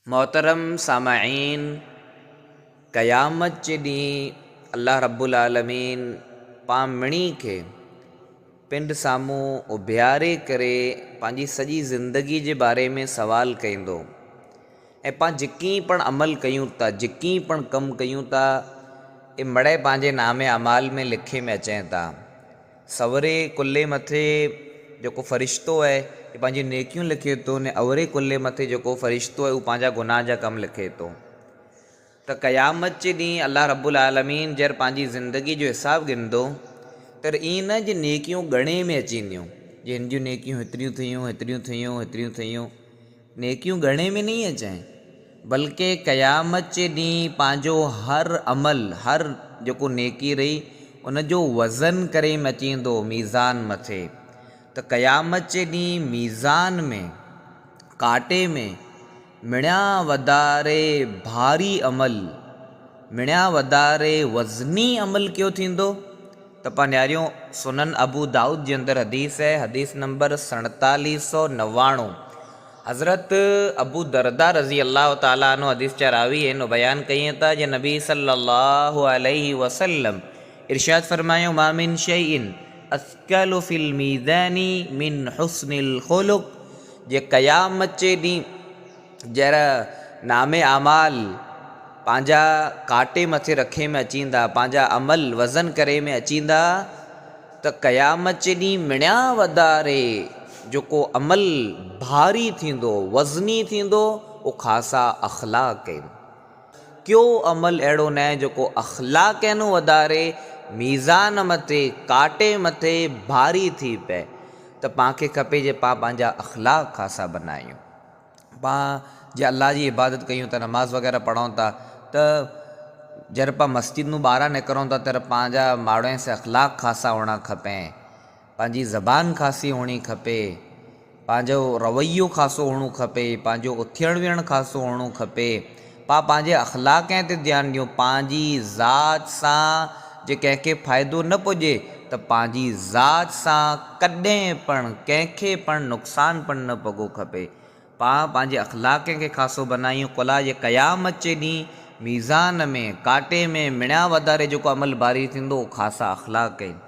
मोहतरम सामाईन, क़यामत जे ॾींहुं अल्लाह रब्बुल आलमीन पामणी खे पिंड साम्हूं उभियारे करे पंहिंजी सॼी ज़िंदगी जे बारे में सवाल कईंदो ऐं पाण जेकी पण अमल कयूं था, जेकी पण कमु कयूं था, ए मड़े पंहिंजे नामे अमाल में लिखे में अचनि था। सवरे कुल्ले मथे जेको फ़रिश्तो आहे ये पंहिंजी नेकियूं लिखे थो ने अवरे कुल्ले मथे जेको फ़रिश्तो आहे उहो पंहिंजा गुनाह जा कम लिखे थो। त क़यामत जे ॾींहुं अल्लाह रब्बुल आलमीन जर पंहिंजी ज़िंदगी जो हिसाबु गिनंदो त ईअं न जे नेकियूं ॻणे में अचींदियूं, जे हिन जूं नेकियूं हेतिरियूं थियूं हेतिरियूं थियूं हेतिरियूं थियूं, नेकियूं ॻणे में नहीं अचनि, बल्कि क़यामत जे ॾींहुं पंहिंजो हर अमल, हर जेको नेकी रही उनजो वज़न करे में अचींदो मीज़ान मथे। त क़यामत जे ॾींहुं मीज़ान में, कांटे में मिणिया वधारे भारी अमल, मिणिया वधारे वज़नी अमल कयो थींदो। त पाण न्यारियूं सुनन अबू दाऊद जे अंदरि हदीस है, हदीस नंबर 4799। हज़रत अबू दरदा रज़ी अल्लाह ताला अन्हु हदीस जा रावी आहिनि, बयान कईं था जे नबी सल्लल्लाहु अलैहि वसल्लम इरशाद फरमायो, मा मिन शैइन अस्कलु फिल मीज़ानी मिन हुस्निल खुलुक। जे क़यामत जे ॾींहुं जरा नामे आमाल पंहिंजा कांटे मथे रखे में अचींदा, पंहिंजा अमल वज़न करे में अचींदा, त क़यामत जे ॾींहुं मिणिया वधारे जेको अमल भारी थींदो, वज़नी थींदो, उहो ख़ासा अख़लाक़ आहिनि। क्यों अमल अहिड़ो न आहे जेको अख़लाक़ आहिनि वधारे मीज़ान मथे, कांटे मथे भारी थी पए। त पाणखे खपे जे पाण पंहिंजा अख़लाक़ ख़ासा बनायूं। पाण जे अल्लाह जी इबादत कयूं था, नमाज़ वग़ैरह पढ़ूं था, त जर पाण मस्जिद मां ॿाहिरां निकिरूं था त पंहिंजा माण्हुनि से अख़लाक़ ख़ासा हुअणा खपे, पंहिंजी ज़बान ख़ासी हुअणी खपे, पंहिंजो रवैयो ख़ासो हुअणो खपे, पंहिंजो उथियणु विहणु ख़ासो हुअणो खपे। पाण पंहिंजे अख़लाक़ ते ध्यानु ॾियूं। पंहिंजी ज़ात सां जे कंहिंखे फ़ाइदो न पुॼे त पंहिंजी ज़ात सां कॾहिं पण कंहिंखे पण नुक़सानु पण न पॻो खपे। पाण पंहिंजे अख़लाक़ खे ख़ासो बनायूं। कुला जे क़यामत जे ॾींहुं मीज़ान में, कांटे में मिणिया वधारे जेको अमल भारी थींदो, ख़ासा अख़लाक़ आहिनि।